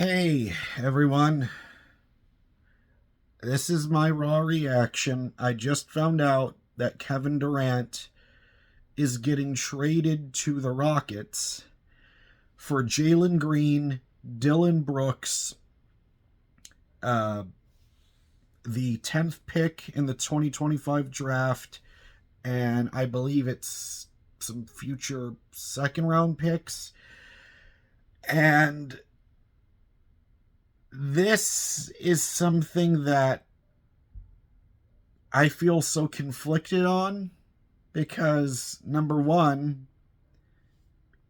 Hey everyone, this is my raw reaction. I just found out that Kevin Durant is getting traded to the Rockets for Jalen Green, Dylan Brooks, uh, the 10th pick in the 2025 draft, and I believe it's some future second round picks. And this is something that I feel so conflicted on because, number one,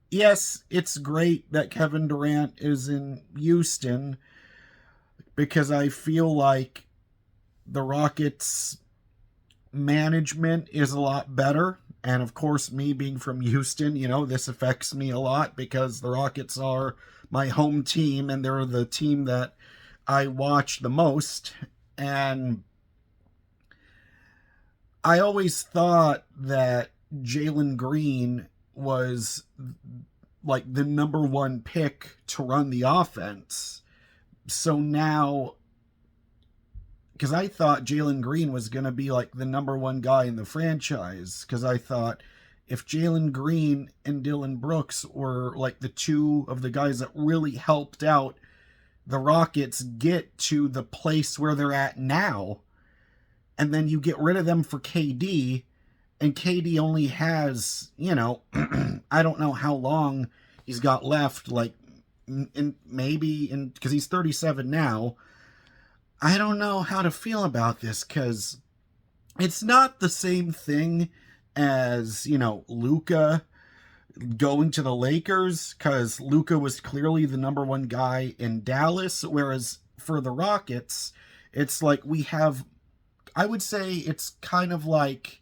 yes, it's great that Kevin Durant is in Houston because I feel like the Rockets' management is a lot better. And of course, me being from Houston, this affects me a lot because the Rockets are my home team and they're the team that I watch the most. And I always thought that Jalen Green was like the number one pick to run the offense. So now, because I thought Jalen Green was going to be like the number one guy in the franchise, because I thought if Jalen Green and Dylan Brooks were like the two of the guys that really helped out the Rockets get to the place where they're at now, and then you get rid of them for KD, and KD only has, I don't know how long he's got left, like because he's 37 now. I don't know how to feel about this because it's not the same thing as, Luka going to the Lakers, because Luka was clearly the number one guy in Dallas, whereas for the Rockets, it's like I would say it's kind of like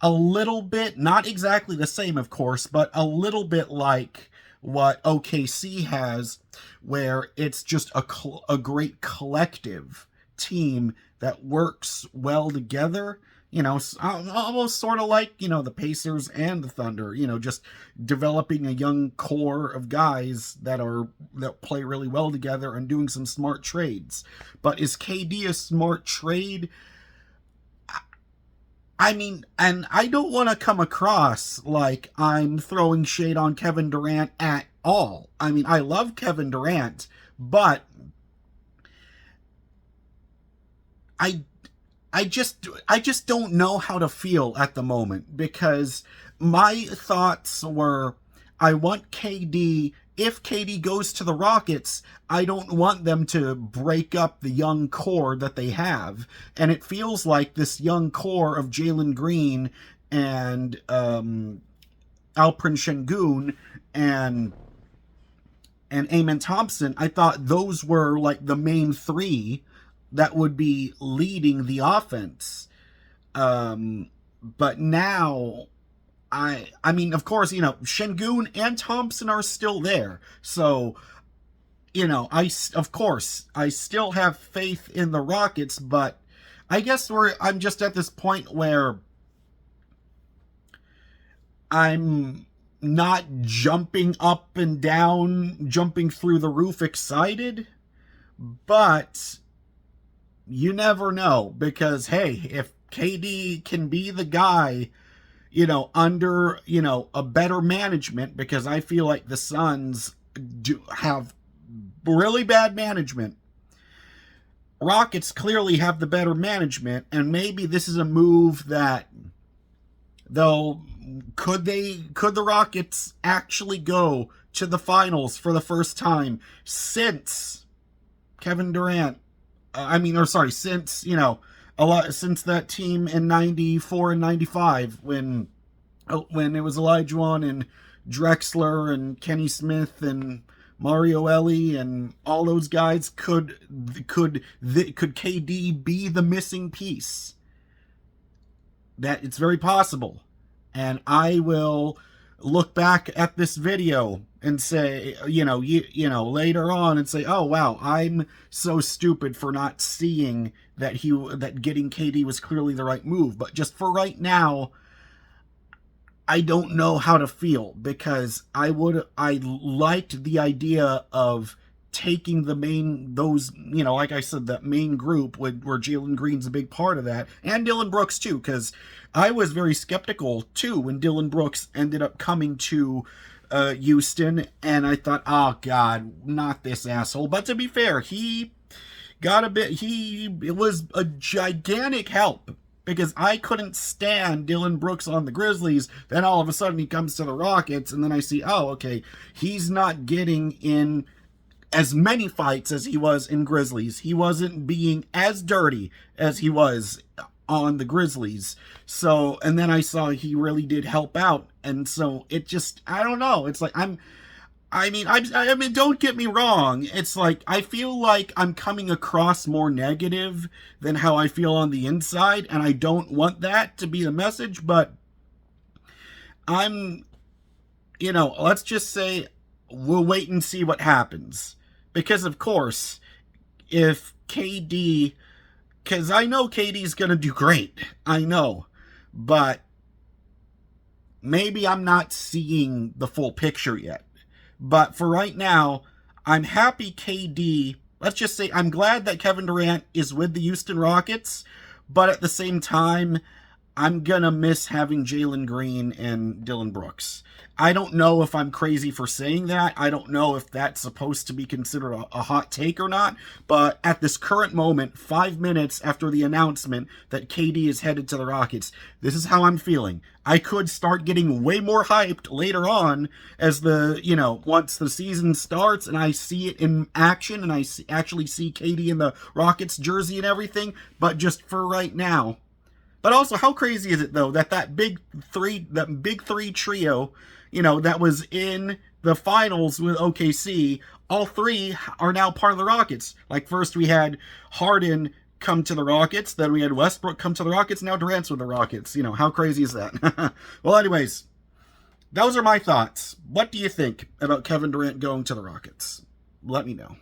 a little bit, not exactly the same, of course, but a little bit like what OKC has, where it's just a great collective team that works well together. Almost sort of like, the Pacers and the Thunder, just developing a young core of guys that play really well together and doing some smart trades. But is KD a smart trade? I mean, and I don't want to come across like I'm throwing shade on Kevin Durant at all. I mean, I love Kevin Durant, but I just don't know how to feel at the moment, because my thoughts were I want KD. If KD goes to the Rockets, I don't want them to break up the young core that they have. And it feels like this young core of Jalen Green and Alperen Şengün and Amen Thompson, I thought those were like the main three that would be leading the offense. But now, I mean, of course, Şengün and Thompson are still there. So, I still have faith in the Rockets, but I guess I'm just at this point where I'm not jumping up and down, jumping through the roof excited, but you never know, because hey, if KD can be the guy, under, a better management, because I feel like the Suns do have really bad management. Rockets clearly have the better management, and maybe this is a move that, though, could the Rockets actually go to the finals for the first time since Kevin Durant, since, since that team in 94 and 95 when it was Olajuwon and Drexler and Kenny Smith and Mario Elie and all those guys, could KD be the missing piece? That it's very possible. And I will look back at this video and say, later on and say, oh wow, I'm so stupid for not seeing that getting KD was clearly the right move. But just for right now, I don't know how to feel, because I liked the idea of taking like I said, that main group where Jalen Green's a big part of that, and Dillon Brooks too, because I was very skeptical too when Dillon Brooks ended up coming to Houston, and I thought, oh God, not this asshole. But to be fair, he it was a gigantic help, because I couldn't stand Dillon Brooks on the Grizzlies. Then all of a sudden he comes to the Rockets, and then I see, oh, okay, he's not getting in as many fights as he was in Grizzlies. He wasn't being as dirty as he was on the Grizzlies. So, and then I saw he really did help out. And so it just, I don't know. It's like, I mean, don't get me wrong. It's like, I feel like I'm coming across more negative than how I feel on the inside, and I don't want that to be the message, but let's just say we'll wait and see what happens. Because, of course, if KD, because I know KD's going to do great. I know. But maybe I'm not seeing the full picture yet. But for right now, I'm happy KD, let's just say, I'm glad that Kevin Durant is with the Houston Rockets, but at the same time, I'm going to miss having Jalen Green and Dillon Brooks. I don't know if I'm crazy for saying that. I don't know if that's supposed to be considered a hot take or not. But at this current moment, 5 minutes after the announcement that KD is headed to the Rockets, this is how I'm feeling. I could start getting way more hyped later on as once the season starts and I see it in action and I actually see KD in the Rockets jersey and everything. But just for right now. But also, how crazy is it, though, that big three trio, that was in the finals with OKC, all three are now part of the Rockets. Like, first we had Harden come to the Rockets, then we had Westbrook come to the Rockets, now Durant's with the Rockets. How crazy is that? Well, anyways, those are my thoughts. What do you think about Kevin Durant going to the Rockets? Let me know.